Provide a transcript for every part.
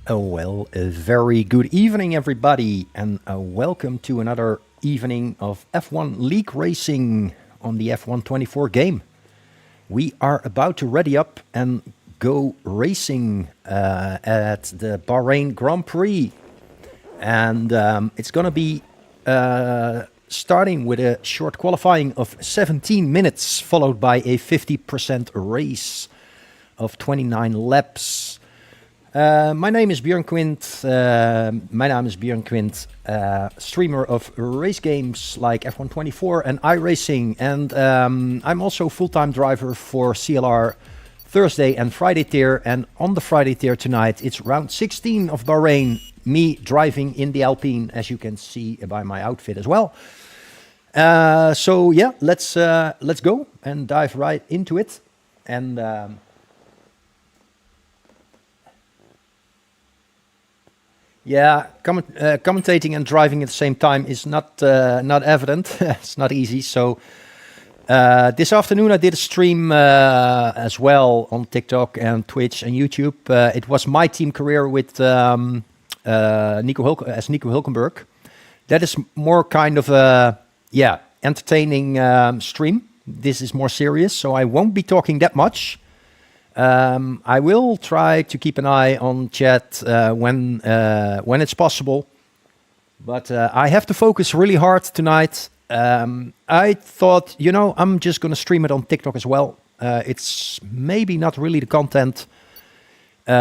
A very good evening, everybody, and welcome to another evening of F1 League Racing on the F124 game. We are about to ready up and go racing at the Bahrain Grand Prix. And it's going to be starting with a short qualifying of 17 minutes, followed by a 50% race of 29 laps. My name is Björn Quint. Streamer of race games like F124 and iRacing. And I'm also a full-time driver for CLR Thursday and Friday tier. And on the Friday tier tonight, it's round 16 of Bahrain. Me driving in the Alpine, as you can see by my outfit as well. So yeah, let's go and dive right into it. And yeah, commentating and driving at the same time is not evident. It's not easy. So this afternoon I did a stream as well on TikTok and Twitch and YouTube. It was my team career with Nico Hulkenberg. That is more kind of a entertaining stream. This is more serious, so I won't be talking that much. I will try to keep an eye on chat when it's possible, but I have to focus really hard tonight. I thought, I'm just going to stream it on TikTok as well. It's maybe not really the content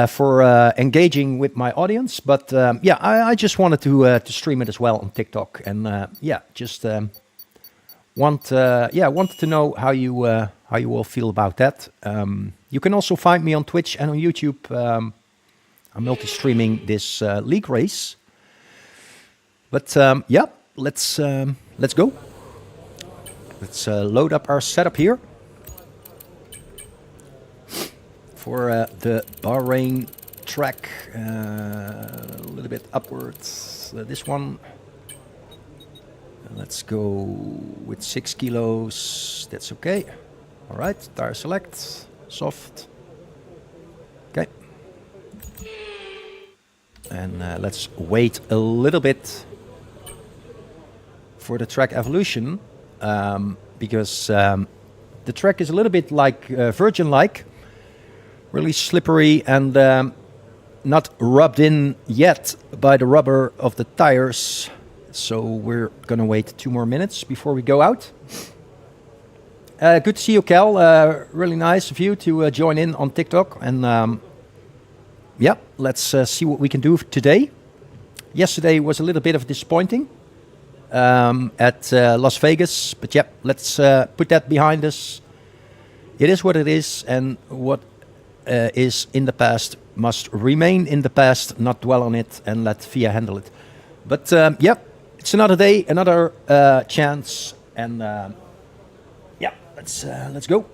for engaging with my audience, but I just wanted to stream it as well on TikTok, and wanted to know how you all feel about that. You can also find me on Twitch and on YouTube. I'm multi-streaming this league race. But let's go. Let's load up our setup here for the Bahrain track. A little bit upwards. This one. Let's go with 6 kilos. That's okay. All right. Tire select. Soft. Okay. And let's wait a little bit for the track evolution, because the track is a little bit like Virgin-like, really slippery and not rubbed in yet by the rubber of the tires. So we're going to wait 2 more minutes before we go out. Good to see you, Cal. Really nice of you to join in on TikTok. And let's see what we can do today. Yesterday was a little bit of disappointing at Las Vegas. But let's put that behind us. It is what it is. And what is in the past must remain in the past, not dwell on it, and let FIA handle it. But it's another day, another chance. And let's go.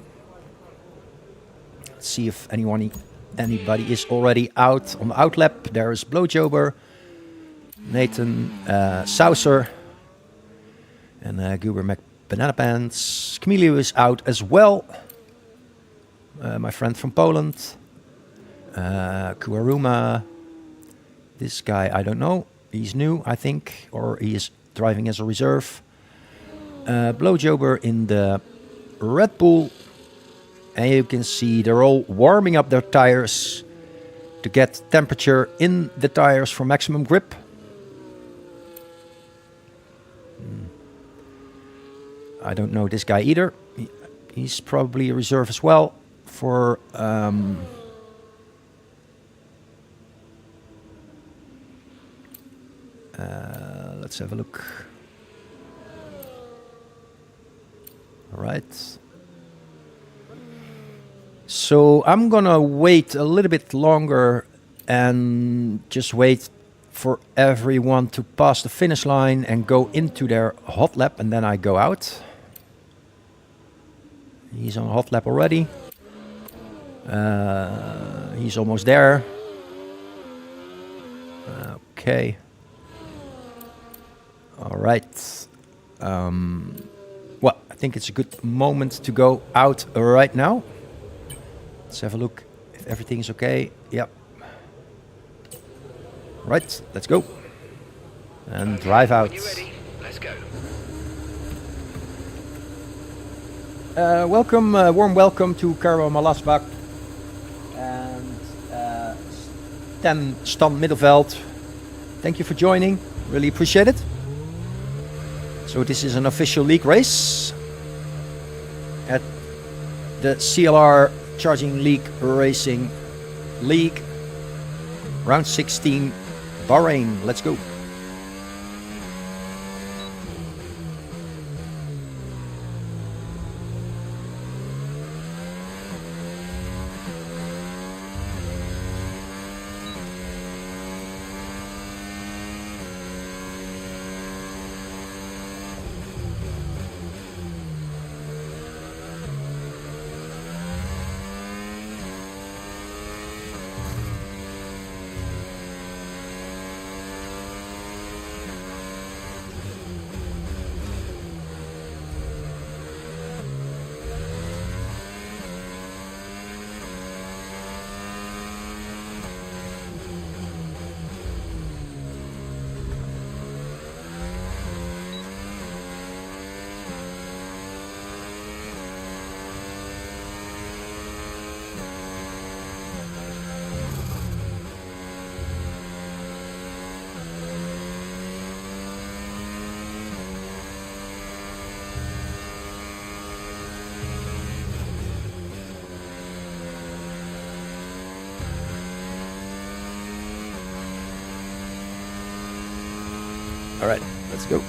Let's see if anybody is already out on the outlap. There is Blowjober, Nathan Saucer, and Goober McBanana Pants. Camilio is out as well. My friend from Poland. Kuaruma. This guy, I don't know. He's new, I think, or he is driving as a reserve. Blowjober in the Red Bull, and you can see they're all warming up their tires to get temperature in the tires for maximum grip. I don't know this guy either. He's probably a reserve as well for let's have a look. All right. So I'm gonna wait a little bit longer and just wait for everyone to pass the finish line and go into their hot lap, and then I go out. He's on a hot lap already. He's almost there. Okay. All right. Well, I think it's a good moment to go out right now. Let's have a look if everything's okay. Yep. Right, let's go. And drive out. When you're ready, let's go. Welcome, warm welcome to Karo Malasbak and Stan Middelveld. Thank you for joining, really appreciate it. So this is an official league race at the CLR Charging League Racing League, round 16, Bahrain. Let's go. All right, let's go.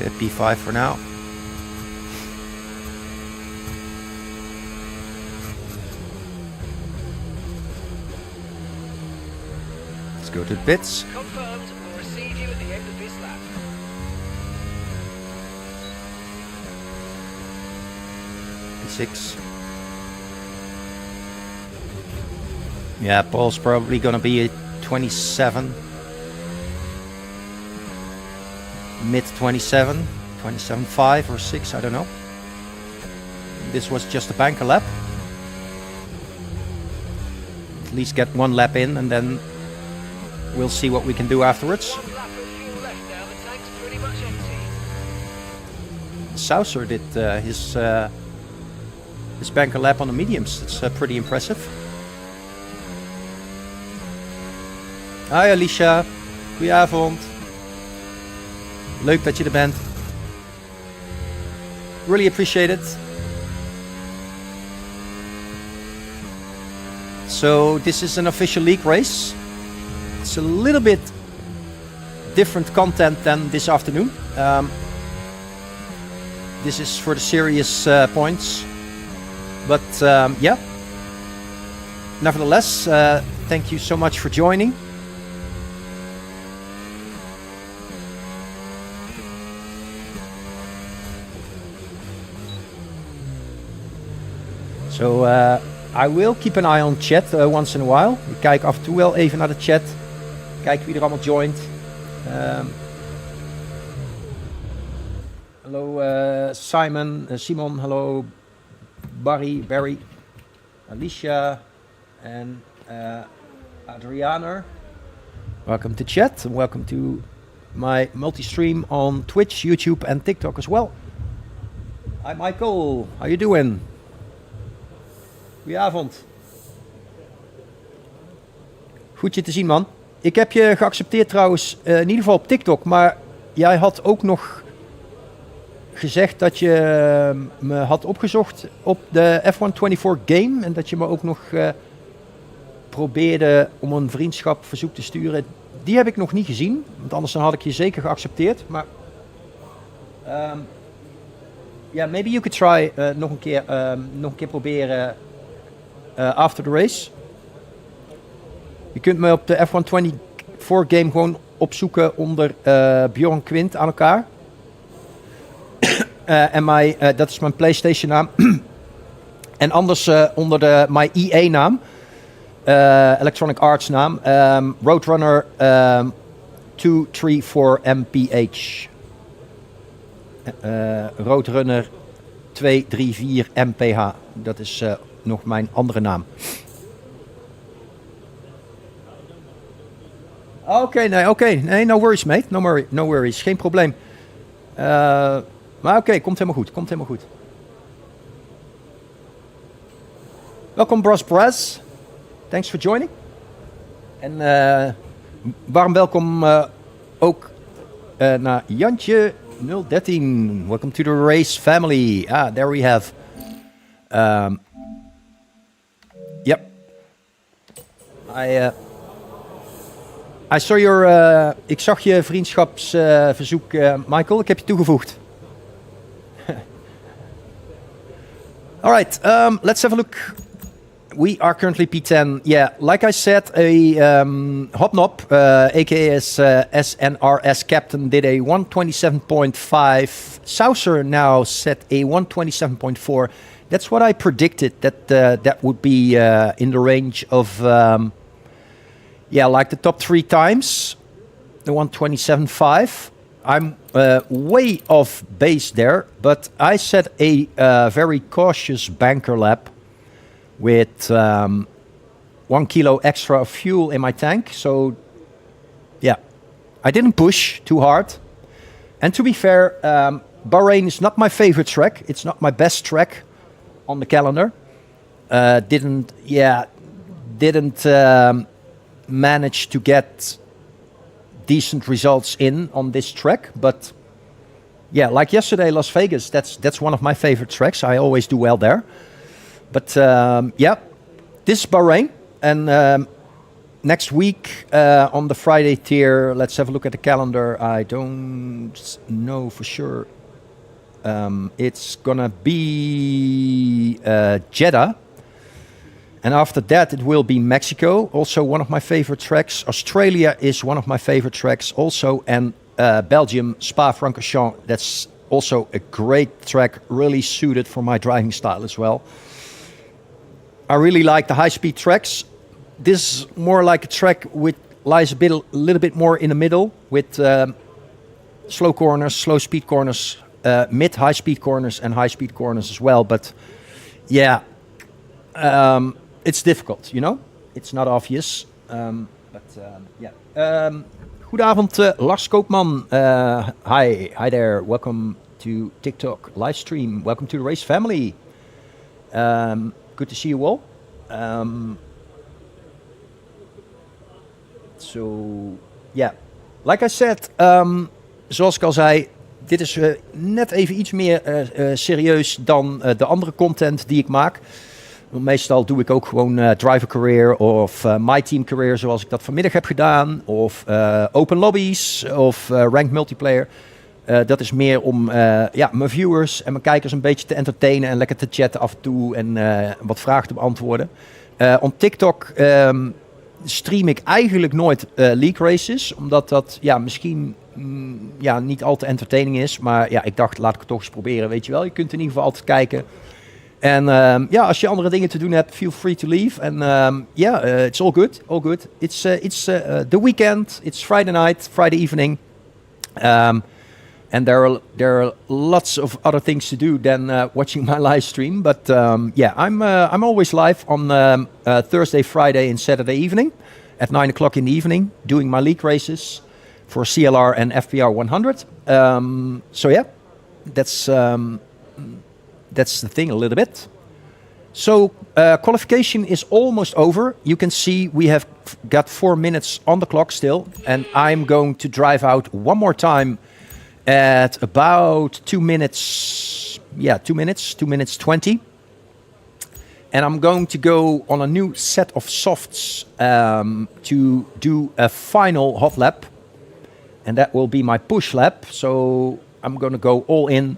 At P5 for now. Let's go to the pits. Confirmed, we'll receive you at the end of this lap. P6. Yeah, Paul's probably gonna be a 27. Mid 27, 27.5 or 6, I don't know. This was just a banker lap. At least get one lap in and then we'll see what we can do afterwards. One lap of fuel left now, the tank's pretty much empty. Saucer did his banker lap on the mediums. It's pretty impressive. Hi Alicia, goedenavond. Leuk dat je er bent. Really appreciate it. So this is an official league race. It's a little bit different content than this afternoon. This is for the serious points. But yeah, nevertheless, thank you so much for joining. So I will keep an eye on chat once in a while. Ik kijk af en toe wel even naar de chat. Kijk wie er allemaal joint. Hallo Simon, hello Barry, Alicia and Adriana. Welcome to chat and welcome to my multi-stream on Twitch, YouTube and TikTok as well. Hi Michael, how you doing? Goedenavond. Goed je te zien, man. Ik heb je geaccepteerd trouwens, in ieder geval op TikTok, maar jij had ook nog gezegd dat je me had opgezocht op de F124 game en dat je me ook nog probeerde om een vriendschapverzoek te sturen. Die heb ik nog niet gezien, want anders dan had ik je zeker geaccepteerd. Maar maybe you could try nog een keer proberen after the race. Je kunt me op de F124 game gewoon opzoeken onder Bjorn Quint aan elkaar. En dat is mijn PlayStation naam. En anders onder mijn EA naam. Electronic Arts naam. Roadrunner 234 MPH. Roadrunner 234 MPH. Dat is nog mijn andere naam. Oké, no worries mate. No worries, geen probleem. Maar oké, komt helemaal goed. Welkom Bras. Thanks for joining. En warm welkom ook naar Jantje 013. Welcome to the race family. There we have. Yep. Ik zag je vriendschapsverzoek, Michael. Ik heb je toegevoegd. Alright, let's have a look. We are currently P10. Yeah, like I said, Hopnop, aka SNRS captain, did a 127.5. Saucer now set a 127.4. That's what I predicted, that would be in the range of, like the top 3 times, the 127.5. I'm way off base there, but I set a very cautious banker lap with 1 kilo extra of fuel in my tank. So, yeah, I didn't push too hard. And to be fair, Bahrain is not my favorite track. It's not my best track on the calendar. Didn't manage to get decent results on this track, but yeah, like yesterday, Las Vegas, that's one of my favorite tracks. I always do well there. But this is Bahrain, and next week on the Friday tier, let's have a look at the calendar. I don't know for sure. It's gonna be Jeddah. And after that, it will be Mexico, also one of my favorite tracks. Australia is one of my favorite tracks also. And Belgium, Spa-Francorchamps, that's also a great track, really suited for my driving style as well. I really like the high-speed tracks. This is more like a track which lies a little bit more in the middle with slow corners, slow speed corners, mid-high speed corners and high-speed corners as well. But yeah... it's difficult, you know? It's not obvious. Goedenavond, Lars Koopman. Hi there. Welcome to TikTok live stream. Welcome to the race family. Good to see you all. Like I said, zoals ik al zei, dit is net even iets meer serieus dan de andere content die ik maak. Meestal doe ik ook gewoon driver career of my team career zoals ik dat vanmiddag heb gedaan. Of open lobbies of ranked multiplayer. Dat is meer om mijn viewers en mijn kijkers een beetje te entertainen en lekker te chatten af en toe en wat vragen te beantwoorden. Op TikTok stream ik eigenlijk nooit league races, omdat dat misschien niet al te entertaining is. Maar ja, ik dacht, laat ik het toch eens proberen, weet je wel. Je kunt in ieder geval altijd kijken. En ja, als je andere dingen te doen hebt, feel free to leave. En it's all good, all good. It's the weekend. It's Friday night, Friday evening. And there are lots of other things to do than watching my live stream. But I'm always live on Thursday, Friday, and Saturday evening at 9 o'clock in the evening, doing my league races for CLR and FPR 100. So yeah, that's the thing a little bit. So qualification is almost over. You can see we have got 4 minutes on the clock still, and I'm going to drive out one more time at about 2 minutes. Yeah, 2 minutes, 2 minutes 20. And I'm going to go on a new set of softs to do a final hot lap. And that will be my push lap. So I'm going to go all in,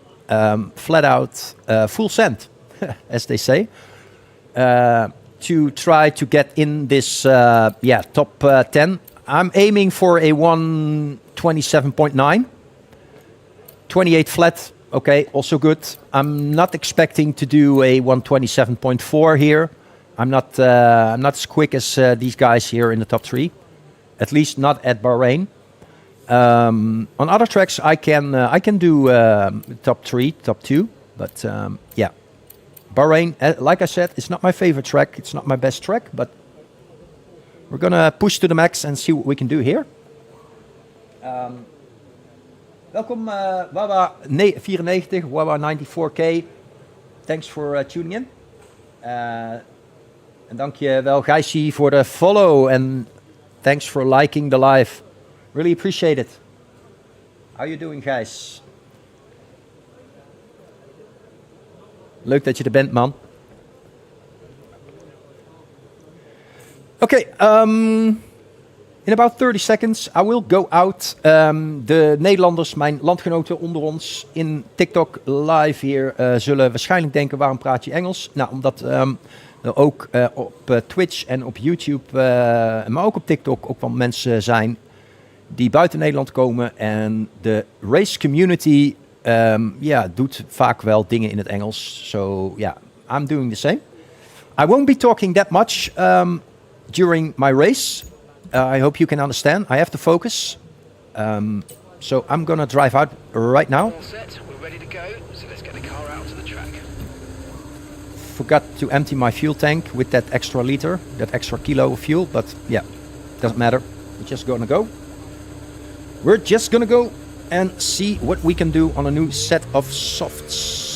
flat out, full send, as they say, to try to get in this top 10. I'm aiming for a 127.9. 28 flat, okay, also good. I'm not expecting to do a 127.4 here. I'm not as quick as these guys here in the top 3, at least not at Bahrain. On other tracks, I can do top 3, top 2, but yeah, Bahrain, like I said, it's not my favorite track. It's not my best track, but we're gonna push to the max and see what we can do here. Welkom Wawa94, Wawa94K. Thanks for tuning in. En dankjewel Gijsie voor de follow. And thanks for liking the live. Really appreciate it. How you doing, Gijs? Leuk dat je er bent, man. Okay, in about 30 seconds, I will go out. De Nederlanders, mijn landgenoten onder ons in TikTok live hier, zullen waarschijnlijk denken, waarom praat je Engels? Nou, omdat er ook op Twitch en op YouTube, maar ook op TikTok ook wel mensen zijn die buiten Nederland komen. En de race community doet vaak wel dingen in het Engels. So yeah, I'm doing the same. I won't be talking that much during my race. I hope you can understand. I have to focus. So I'm going to drive out right now. All set, we're ready to go, so let's get the car out to the track. Forgot to empty my fuel tank with that extra liter, that extra kilo of fuel, but yeah, doesn't matter. We're just going to go. We're just going to go and see what we can do on a new set of softs.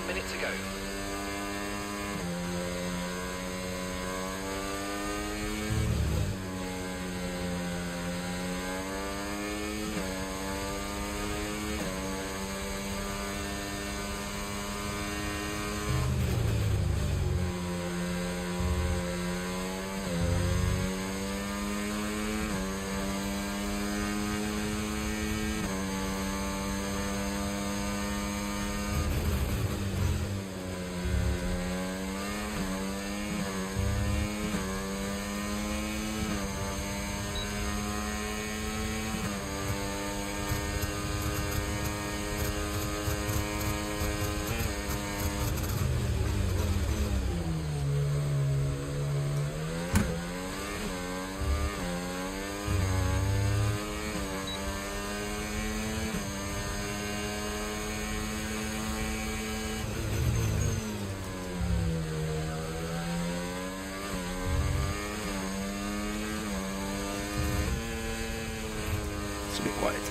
Minute to go. It's a bit quiet.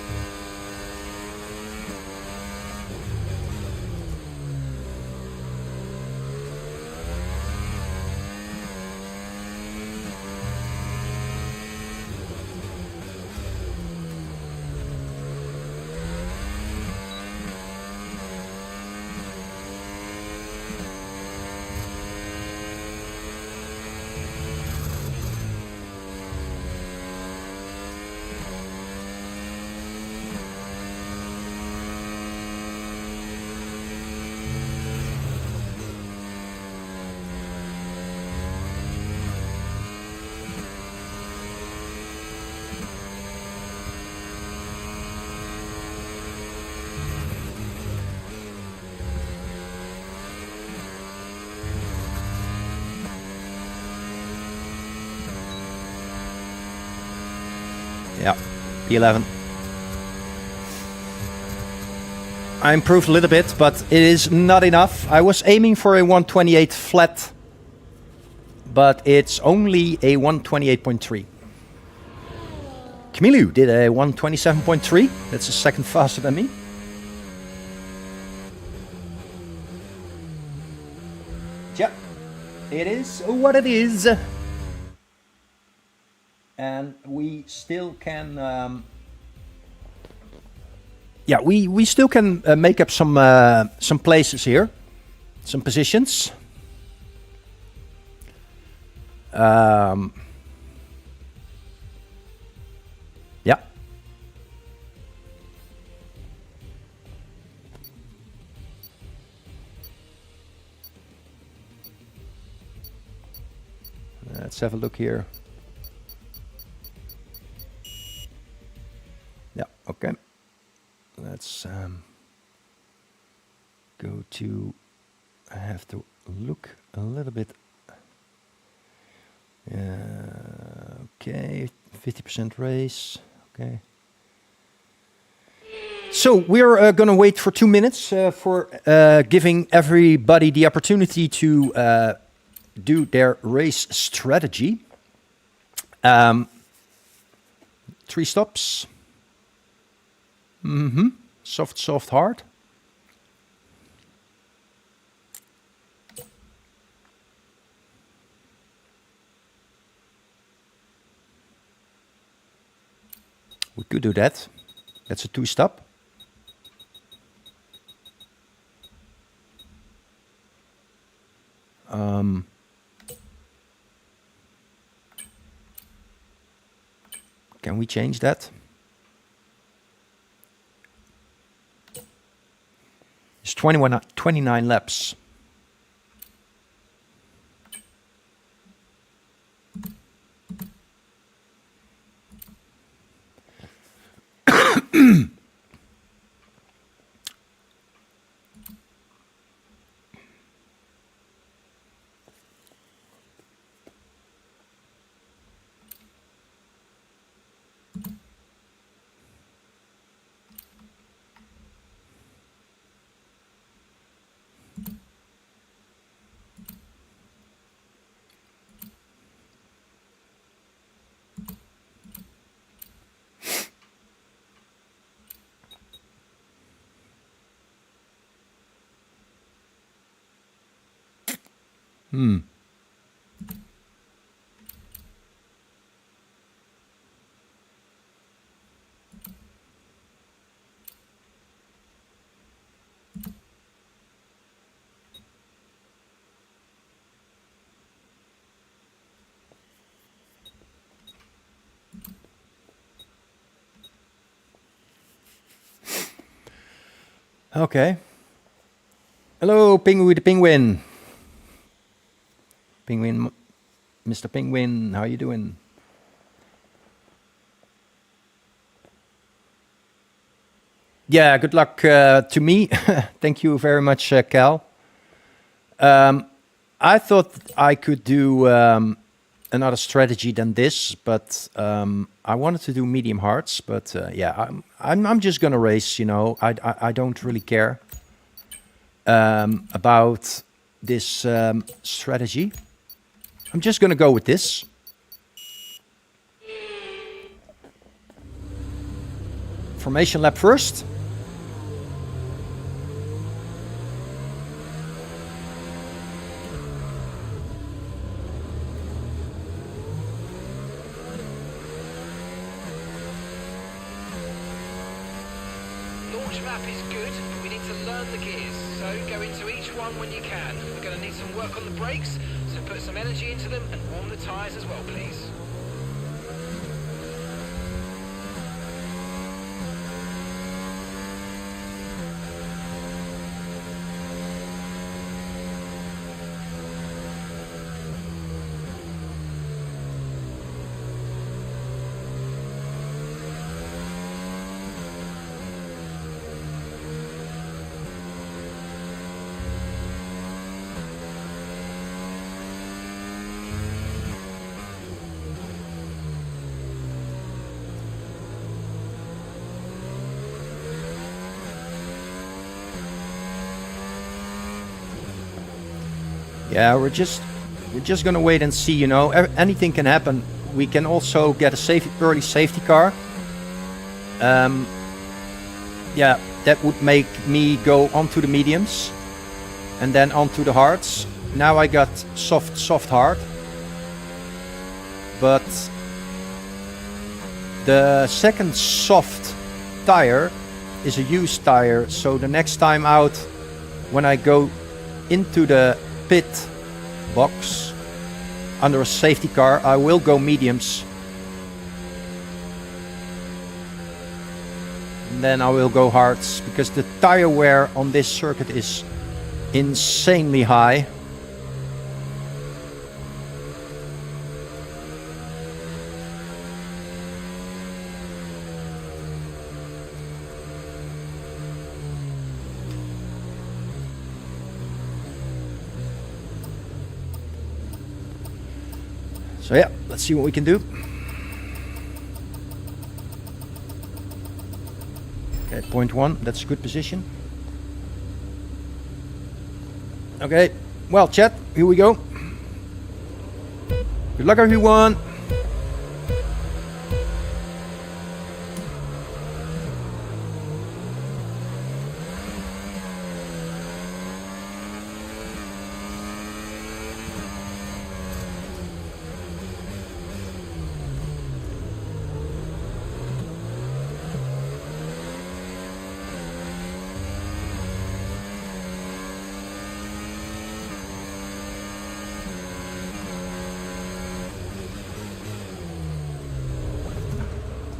Yeah, P11. I improved a little bit, but it is not enough. I was aiming for a 128 flat, but it's only a 128.3. Camille did a 127.3. That's a second faster than me. Yeah, it is what it is. And we still can, yeah, we still can make up some places here, some positions. Yeah. Let's have a look here. Yeah, okay. Let's go to, I have to look a little bit. Okay, 50% race, okay. So we're going to wait for 2 minutes for giving everybody the opportunity to do their race strategy. 3 stops. Soft, soft, hard. We could do that. That's a 2-stop. Can we change that? It's 29 laps. Okay. Hello, Penguin the Penguin. Penguin, Mr. Penguin, how you doing? Yeah, good luck to me. Thank you very much, Cal. I thought I could do another strategy than this, but I wanted to do medium hards. But yeah, I'm just gonna race. You know, I don't really care about this strategy. I'm just gonna go with this. formation lap first. Launch map is good, but we need to learn the gears. So go into each one when you can. We're going to need some work on the brakes, so put some energy into them and warm the tyres as well, please. Yeah, we're just gonna wait and see. You know, anything can happen. We can also get a early safety car. Yeah, that would make me go onto the mediums and then onto the hards. Now I got soft hard, but the second soft tire is a used tire. So the next time out, when I go into the pit box under a safety car, I will go mediums, and then I will go hards, because the tire wear on this circuit is insanely high. So yeah, let's see what we can do. Okay, 0.1, that's a good position. Okay, well, chat, here we go. Good luck, everyone.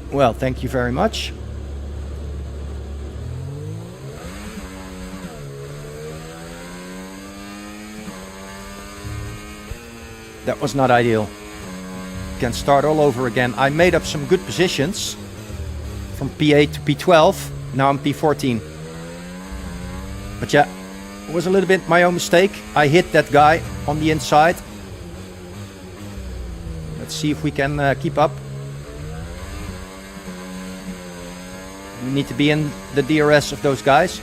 Well, thank you very much. That was not ideal. Can start all over again. I made up some good positions from P8 to P12. Now I'm P14. But yeah, it was a little bit my own mistake. I hit that guy on the inside. Let's see if we can keep up. We need to be in the DRS of those guys.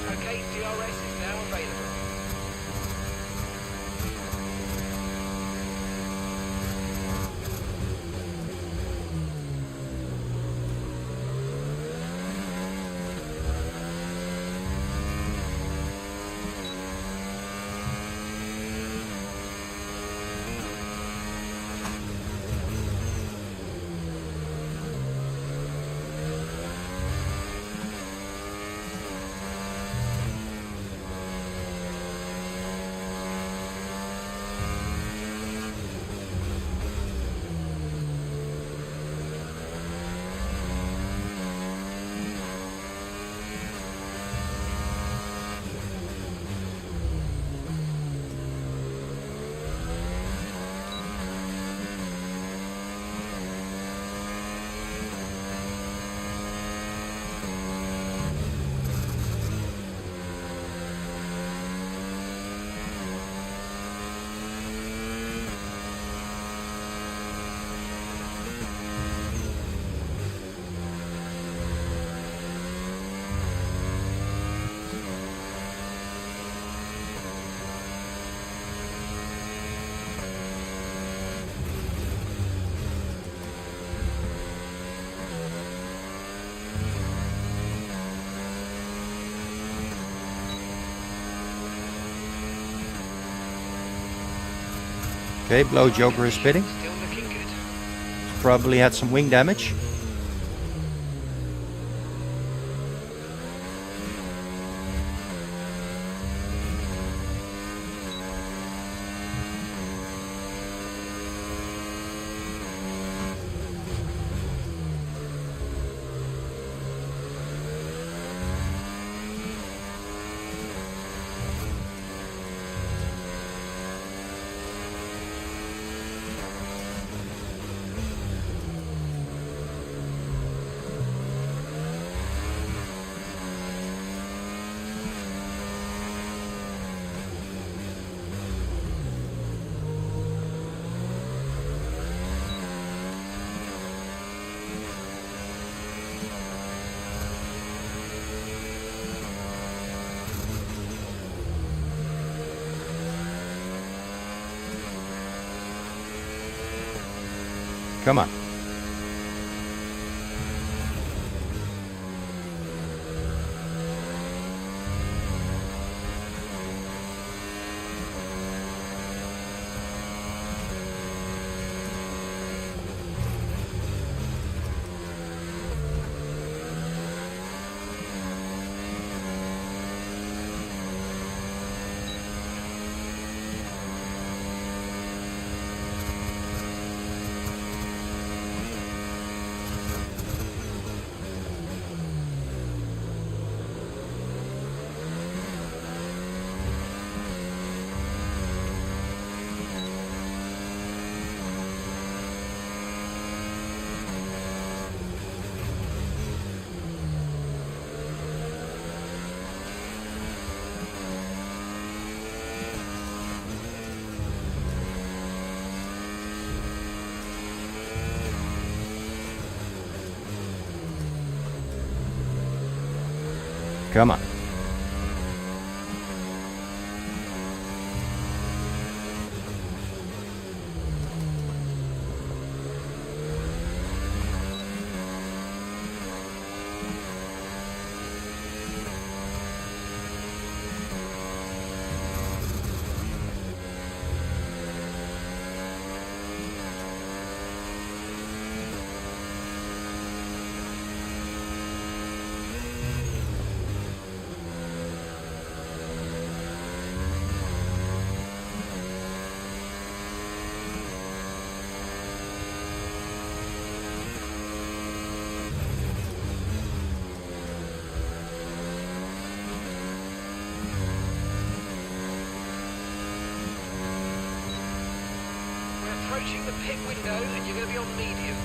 Okay, DRS is now available. Okay, Blow Joker is spitting. Still looking good. Probably had some wing damage. Come on. Come on. We're approaching the pit window and you're going to be on mediums.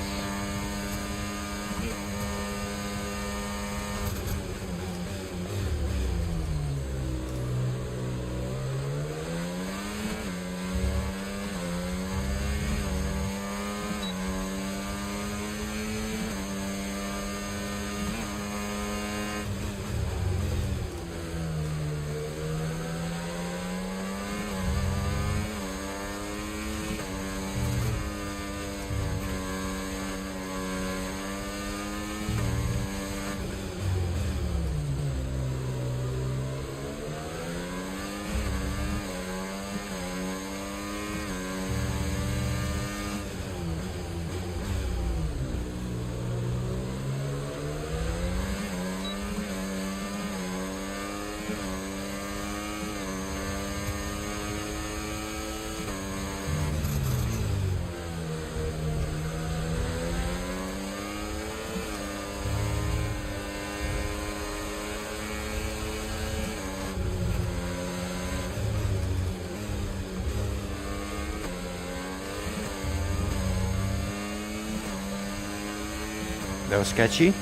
That was sketchy.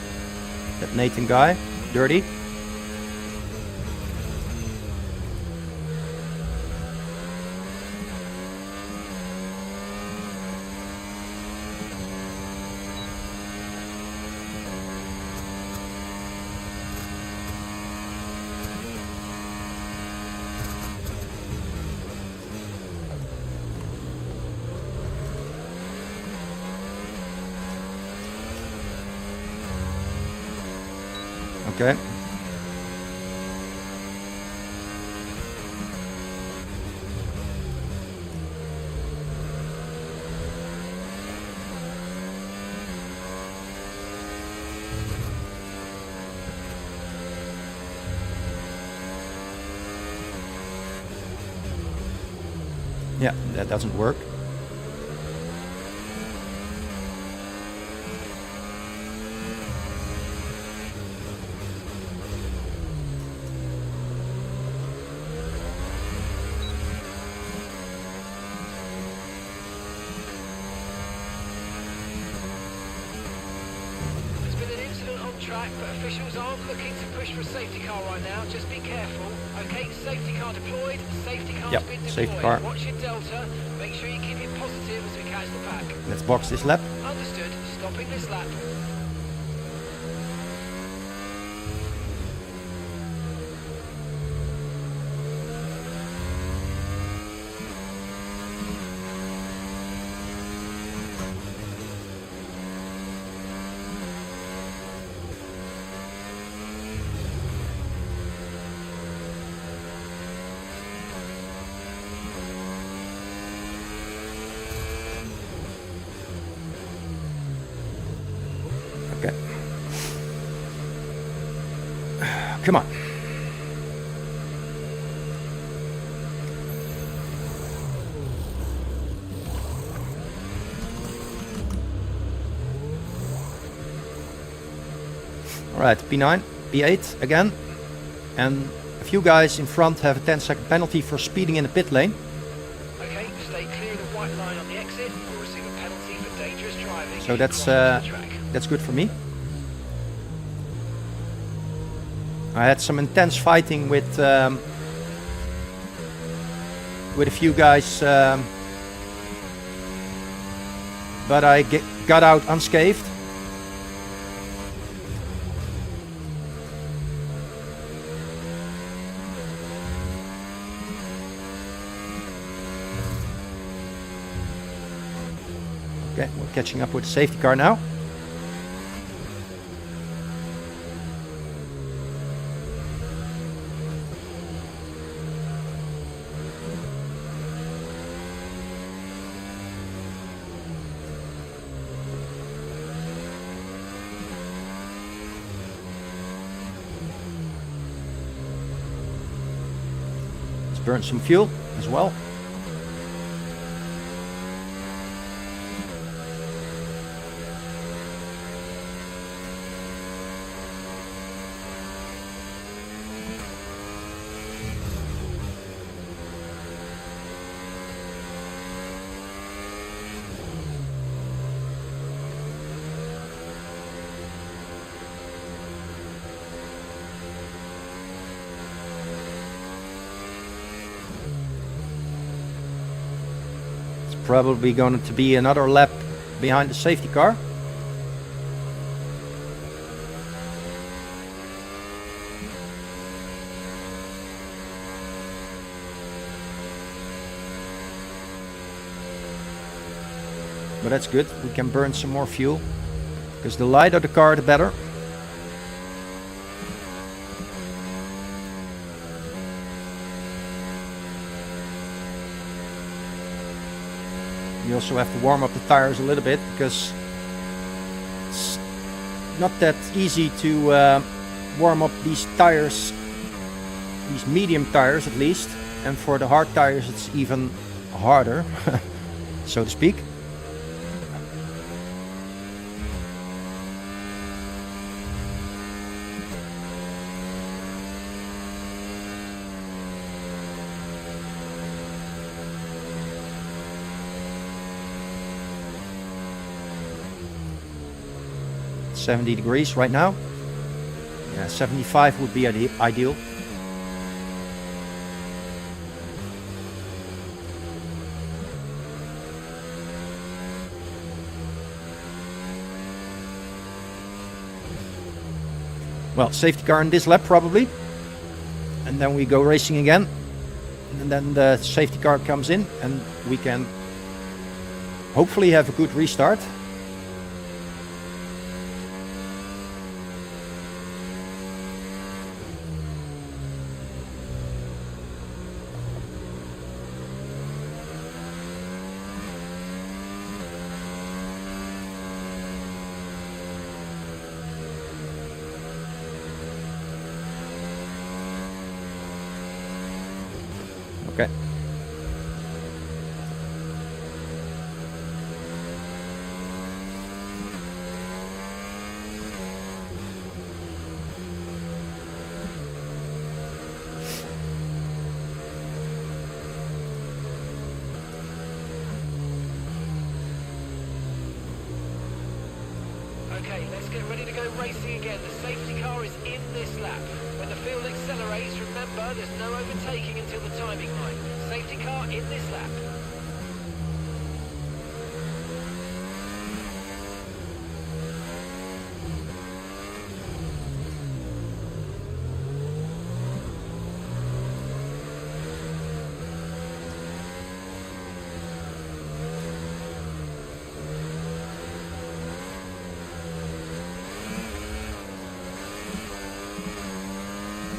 That Nathan guy. Dirty. Okay. Yeah, that doesn't work. There's been an incident on track, but officials aren't looking to push for a safety car right now. Just be careful. Okay, safety car deployed. Safety car's Yep, been deployed. safety car. Watch your delta. Make sure you keep it positive as we catch the pack. Let's box this lap. Understood. Stopping this lap. Okay. Come on. All right, P9, P8 again. And a few guys in front have a 10-second penalty for speeding in the pit lane. Okay, stay clear of the white line on the exit. You'll receive a penalty for dangerous driving. So if that's you cross the track. that's good for me. I had some intense fighting with a few guys, but I got out unscathed. Okay, we're catching up with the safety car now. Let's burn some fuel as well. Probably going to be another lap behind the safety car. But that's good, we can burn some more fuel, because the lighter the car, the better. You also have to warm up the tires a little bit, because it's not that easy to warm up these tires, these medium tires at least, and for the hard tires it's even harder, so to speak. It's 70 degrees right now. Yeah, 75 would be ideal. Well, safety car in this lap probably, and then we go racing again, and then the safety car comes in and we can hopefully have a good restart. Okay. Okay, let's get ready to go racing again. The safety car is in this lap. When the field accelerates, remember there's no overtaking until the timing line. Safety car in this lap.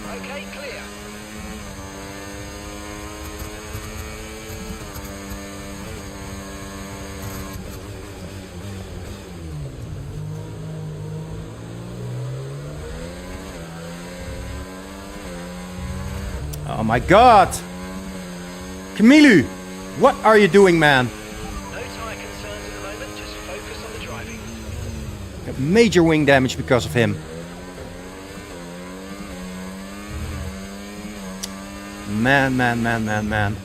Okay, clear. Oh my God! Camille, what are you doing, man? No tyre concerns at the moment, just focus on the driving. Got major wing damage because of him. Man.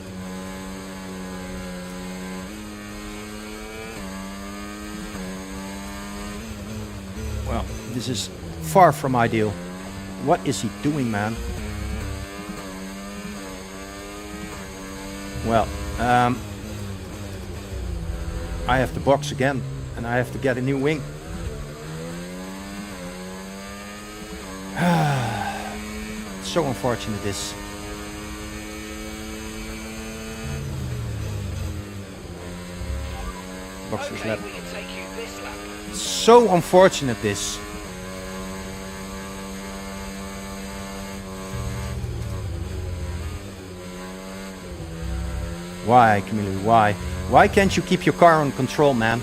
Well, this is far from ideal. What is he doing, man? Well, I have to box again, and I have to get a new wing. So unfortunate this. Boxer's Okay, lap. we can take you this lap. So unfortunate this. Why, Camille? Why? Why can't you keep your car on control, man?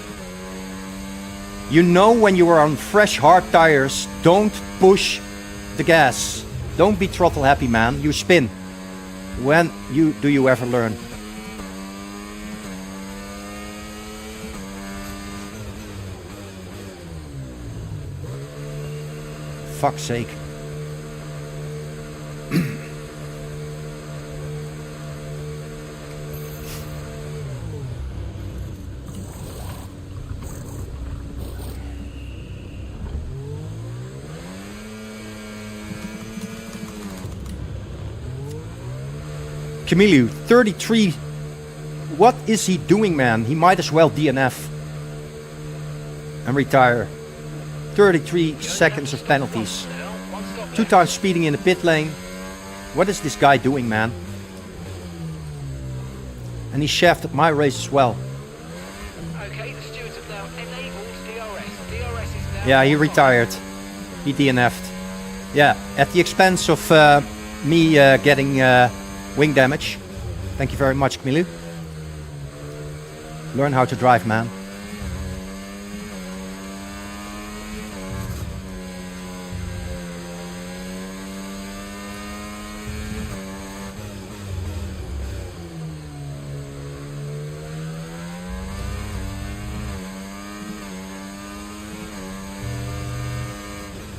You know when you are on fresh, hard tires, don't push the gas. Don't be throttle happy, man. You spin. When do you ever learn? Fuck's sake. Camille, 33. What is he doing, man? He might as well DNF and retire. 33 seconds of penalties. 2 times speeding in the pit lane. What is this guy doing, man? And he shafted my race as well. Okay, the stewards have now enabled DRS. DRS is now... Yeah, he retired. He DNF'd. Yeah, at the expense of me getting wing damage. Thank you very much, Camille. Learn how to drive, man.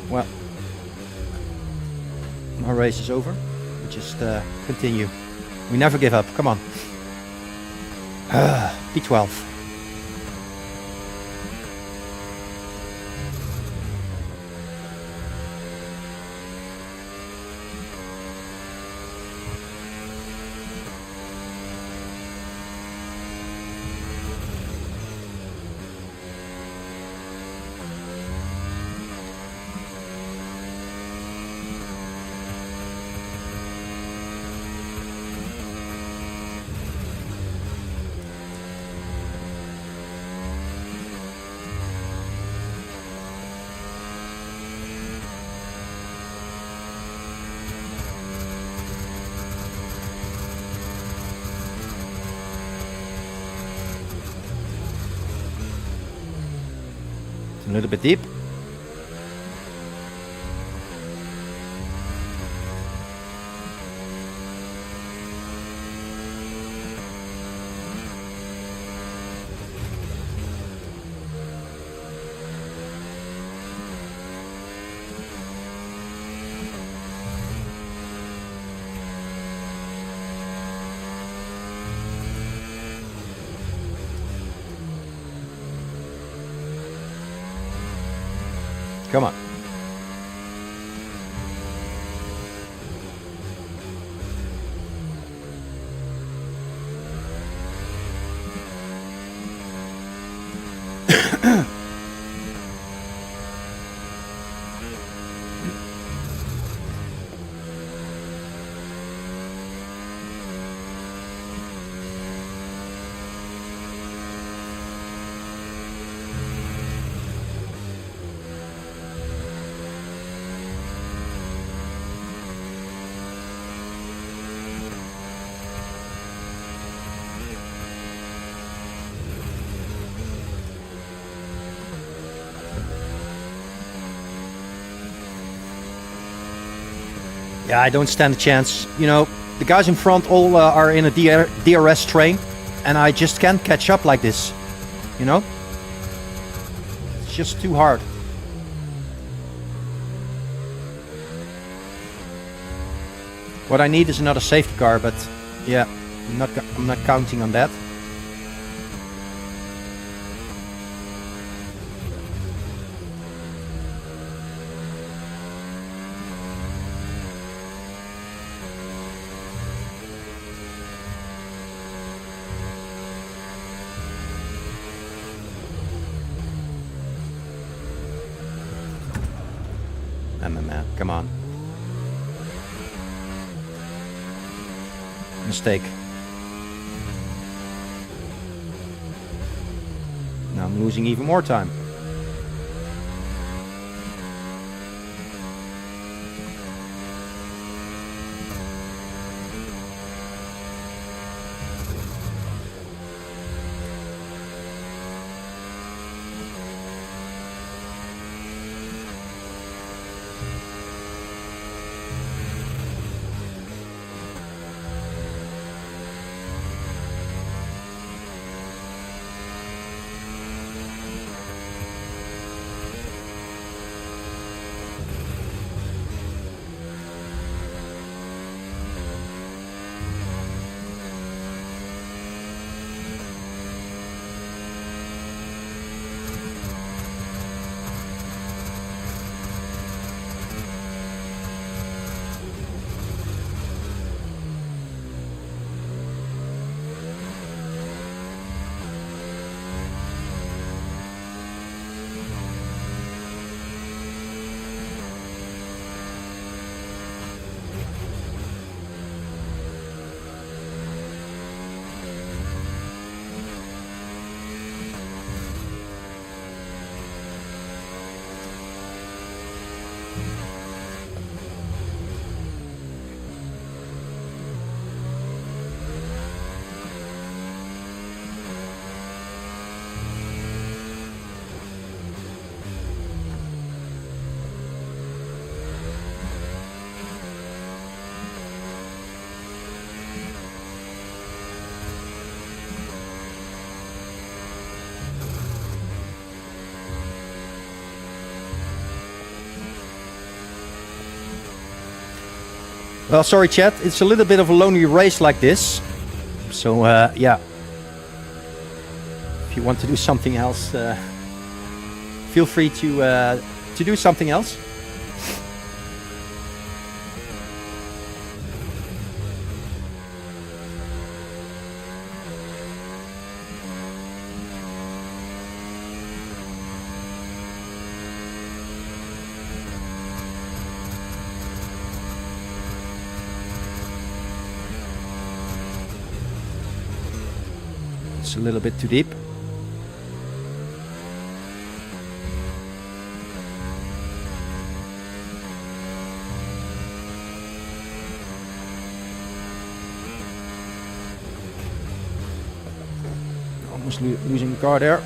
Well, our race is over. We just continue. We never give up. Come on. P12. A little bit deep. Come on. Yeah, I don't stand a chance. You know, the guys in front all are in a DRS train, and I just can't catch up like this. You know? It's just too hard. What I need is another safety car, but yeah, I'm not counting on that. Man, come on. Mistake. Now I'm losing even more time. Well, sorry chat, it's a little bit of a lonely race like this. So yeah, if you want to do something else, feel free to do something else. It's a little bit too deep. Almost losing the car there.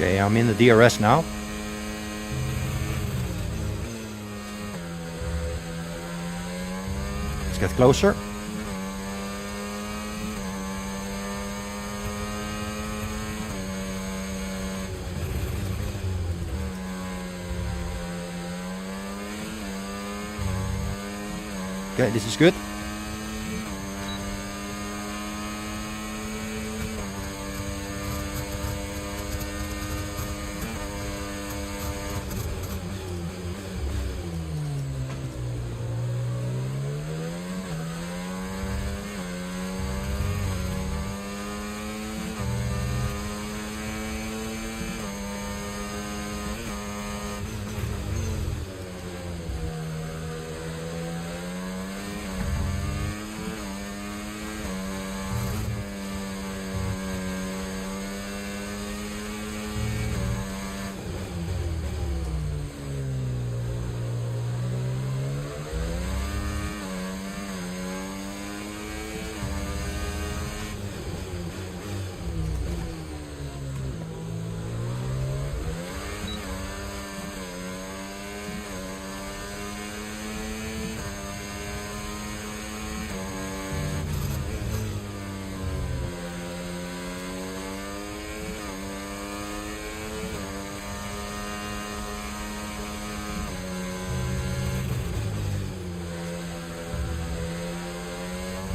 Okay, I'm in the DRS now. Let's get closer. Okay, this is good.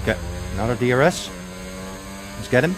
Okay, another DRS. Let's get him.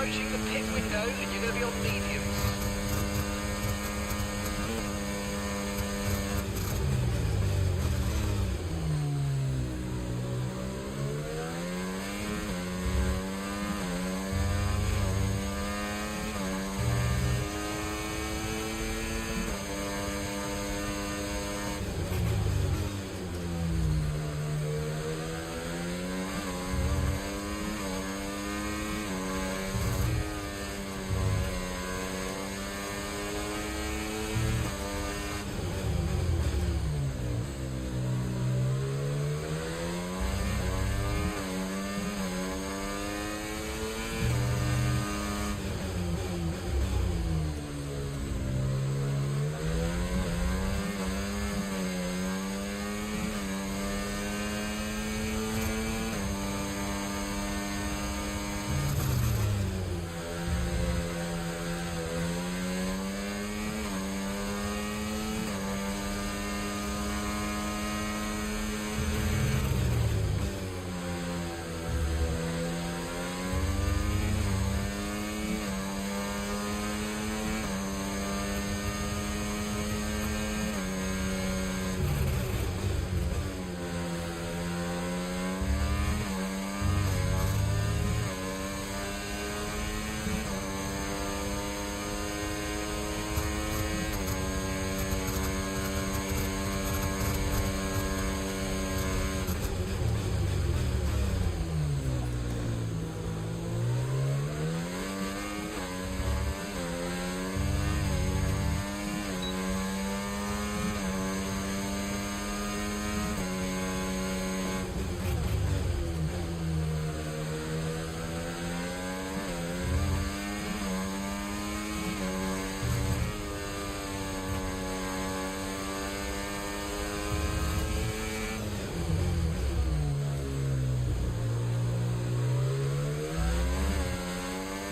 approaching the pit window and you're going to be on mediums.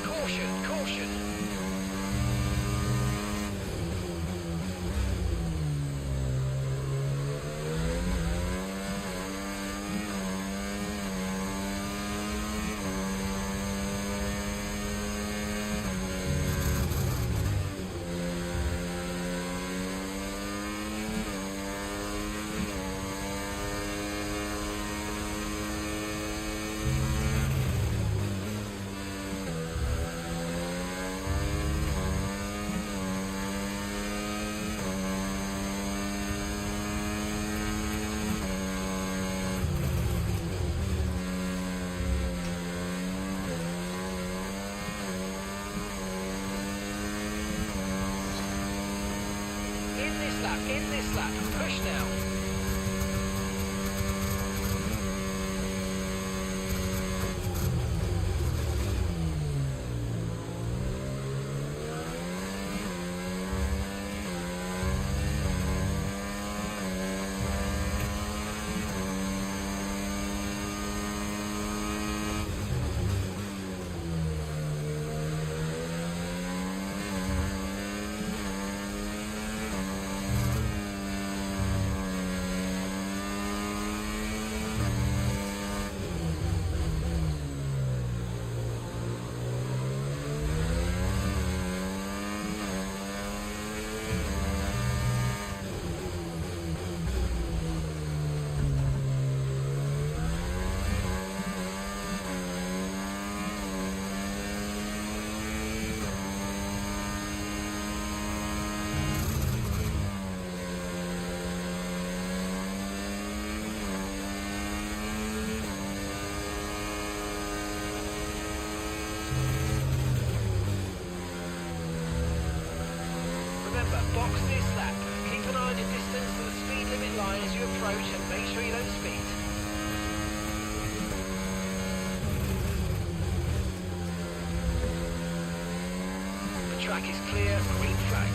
Caution, caution. In this lap, push now. Box this lap. Keep an eye on your distance to the speed limit line as you approach and make sure you don't speed. The track is clear, green flag.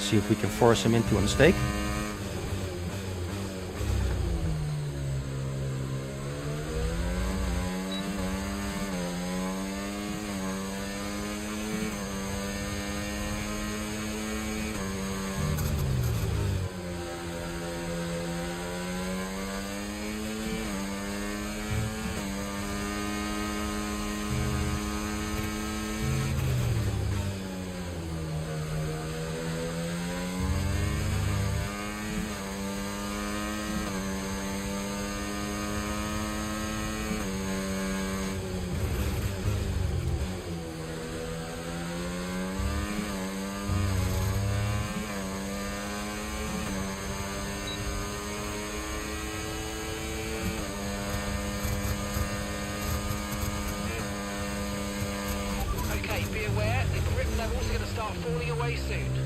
See if we can force him into a mistake. Okay, be aware, the grip levels are going to start falling away soon.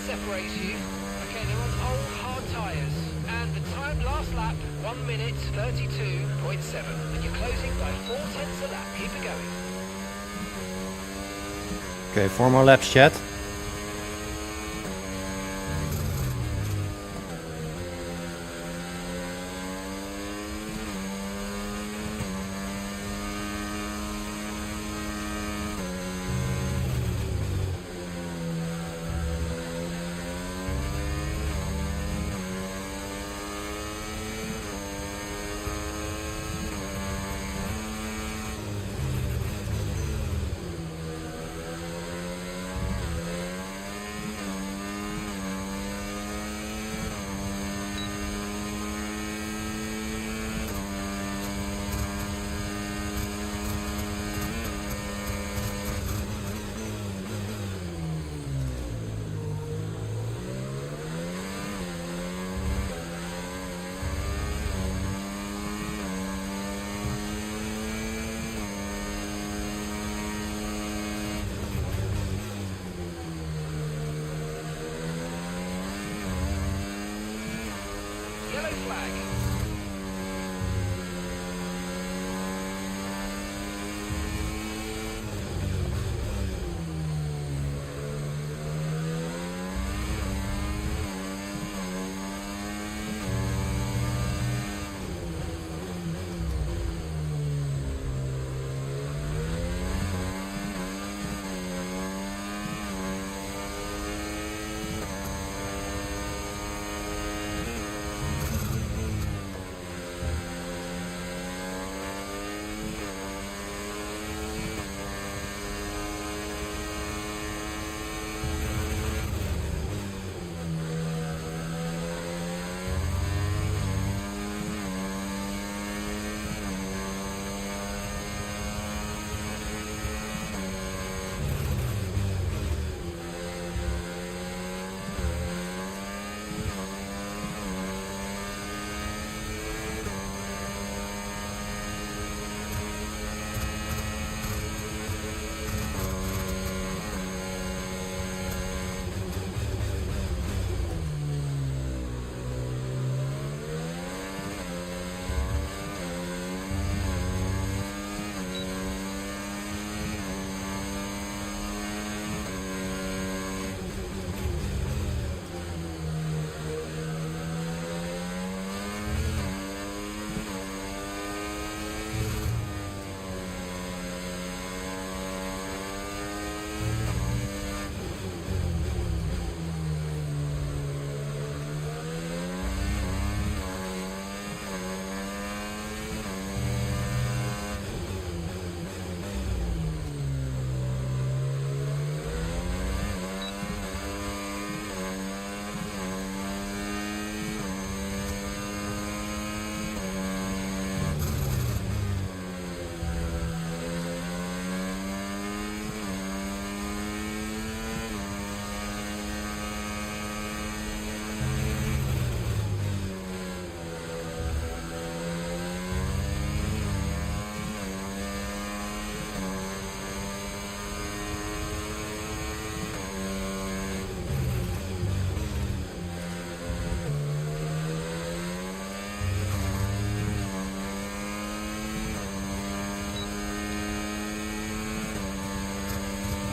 separates you. Okay, they're on old hard tyres. And the time last lap, 1 minute 32.7. And you're closing by 0.4 a lap. Keep it going. Okay, 4 more laps, chat. the flag.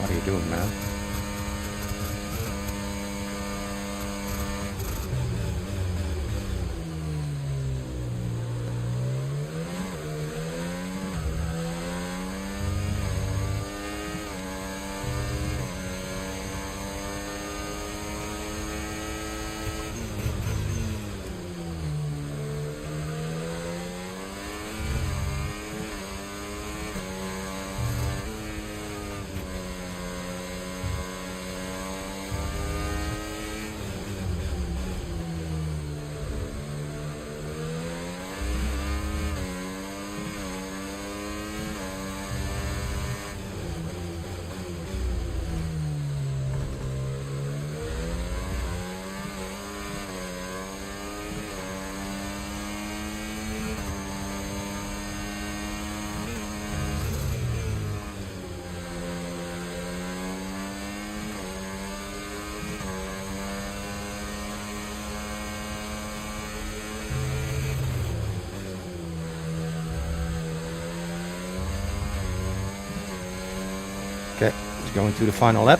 What are you doing, man? Okay, it's going to the final lap.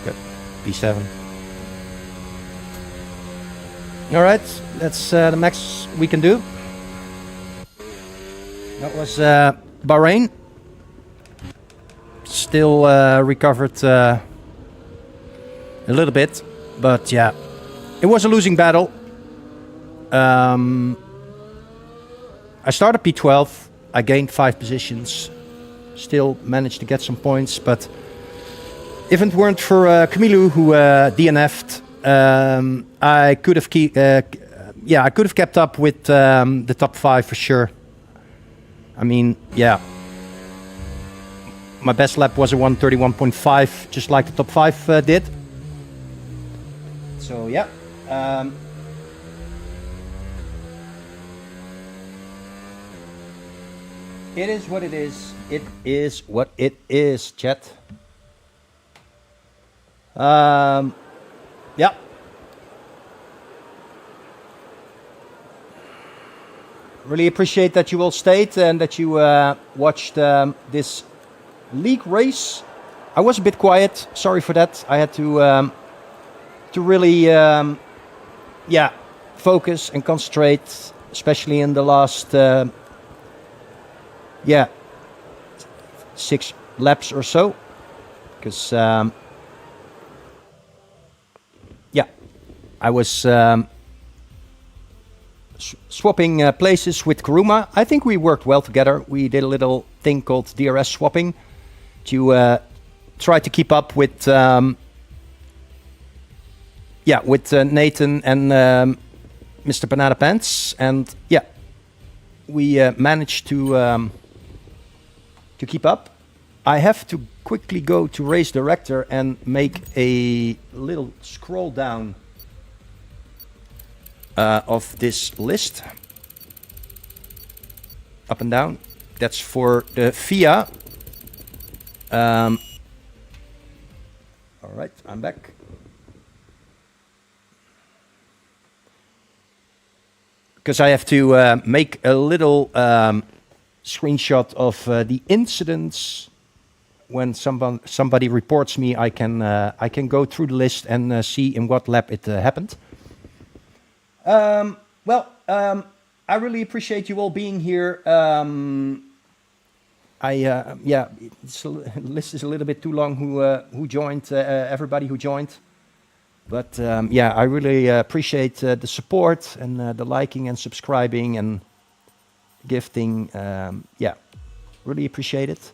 Good. B7. All right, that's the max we can do. That was Bahrain. Still recovered a little bit, but yeah, it was a losing battle. I started P12. I gained 5 positions. Still managed to get some points, but if it weren't for Camilo, who DNF'd, I could have I could have kept up with the top 5 for sure. I mean, yeah. My best lap was a 131.5, just like the top 5 did. So yeah. It is what it is. It is what it is, chat. Yeah. Really appreciate that you all stayed and that you watched this league race. I was a bit quiet. Sorry for that. I had to really, focus and concentrate, especially in the last, 6 laps or so, because I was swapping places with Kuruma. I think we worked well together. We did a little thing called DRS swapping to try to keep up with Nathan and Mr. Banana Pants, and we managed to keep up. I have to quickly go to Race Director and make a little scroll down of this list, up and down. That's for the FIA. All right, I'm back. Because I have to make a little screenshot of the incidents. When somebody reports me, I can go through the list and see in what lap it happened. I really appreciate you all being here. The list is a little bit too long. Who joined? Everybody who joined. But I really appreciate the support and the liking and subscribing and gifting. Really appreciate it.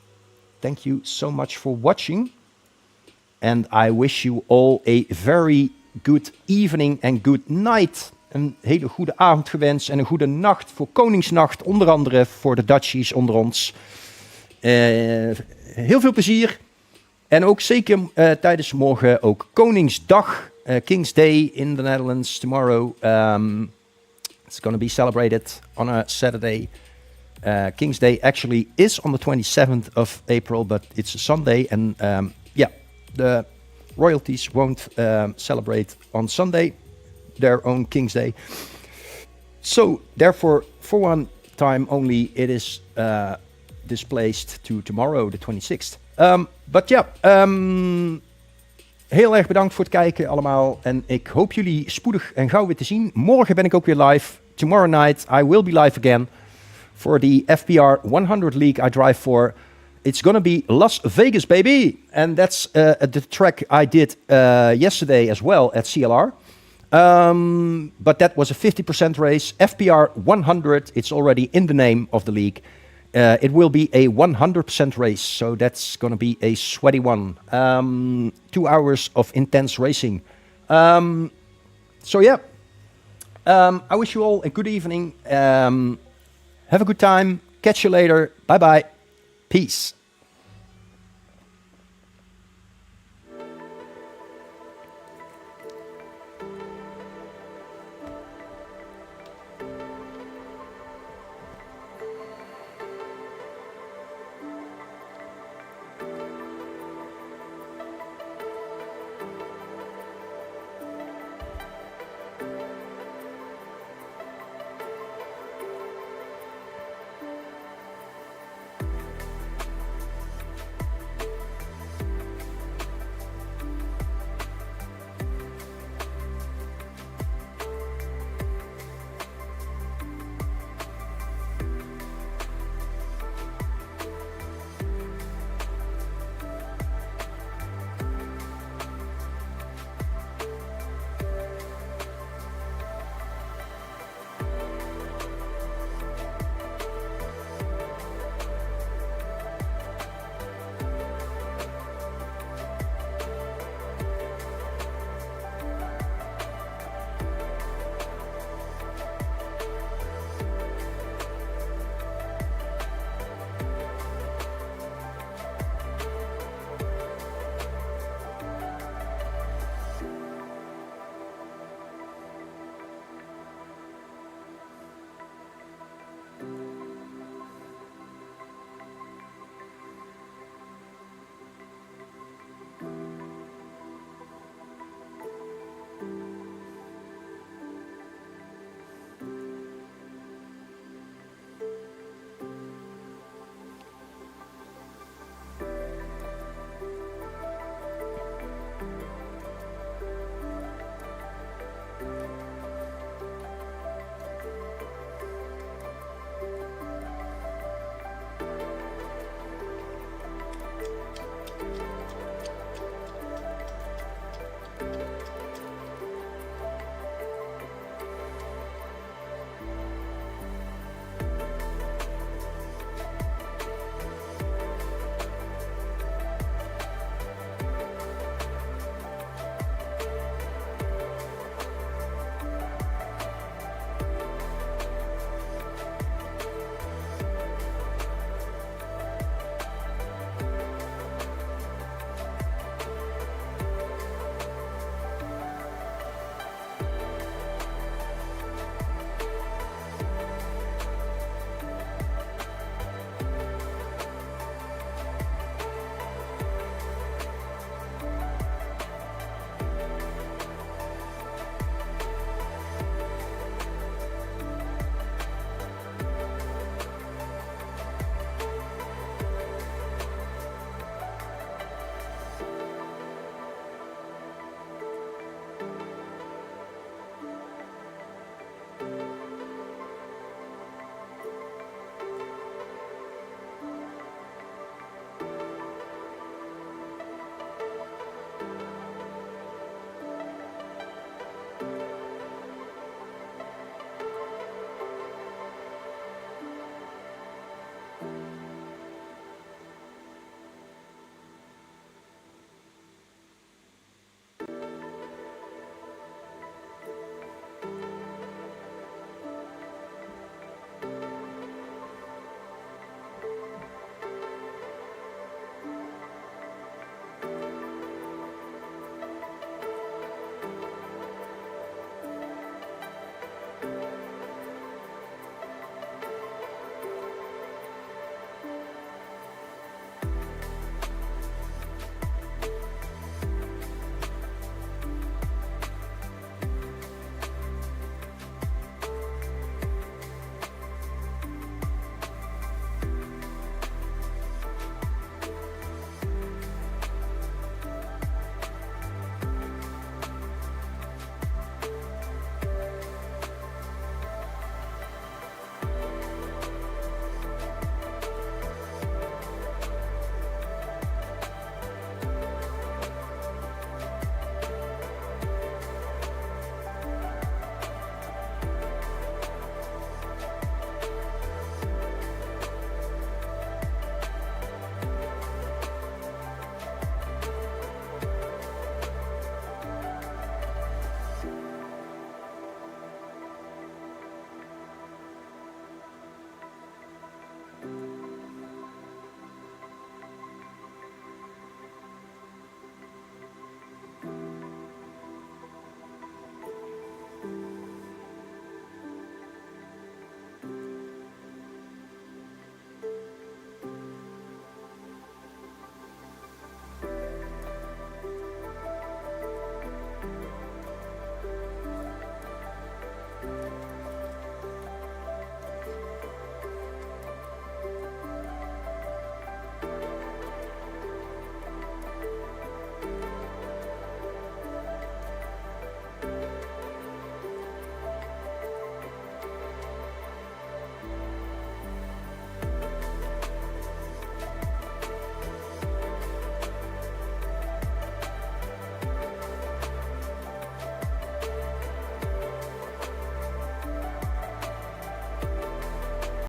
Thank you so much for watching. And I wish you all a very good evening and good night. Een hele goede avond gewenst en een goede nacht voor Koningsnacht. Onder andere voor de Dutchies onder ons. Heel veel plezier. En ook zeker tijdens morgen ook Koningsdag. King's Day in the Netherlands tomorrow. It's going to be celebrated on a Saturday. King's Day actually is on the 27th of April, but it's a Sunday. And the royalties won't celebrate on Sunday their own King's Day. So therefore, for one time only, it is displaced to tomorrow, the 26th. Heel erg bedankt voor het kijken allemaal. En ik hoop jullie spoedig en gauw weer te zien. Morgen ben ik ook weer live. Tomorrow night I will be live again for the FPR 100 League I drive for. It's gonna be Las Vegas, baby! And that's the track I did yesterday as well at CLR. But that was a 50% race. FPR 100, it's already in the name of the league. It will be a 100% race, so that's going to be a sweaty one. 2 hours of intense racing. I wish you all a good evening. Have a good time. Catch you later. Bye-bye. Peace.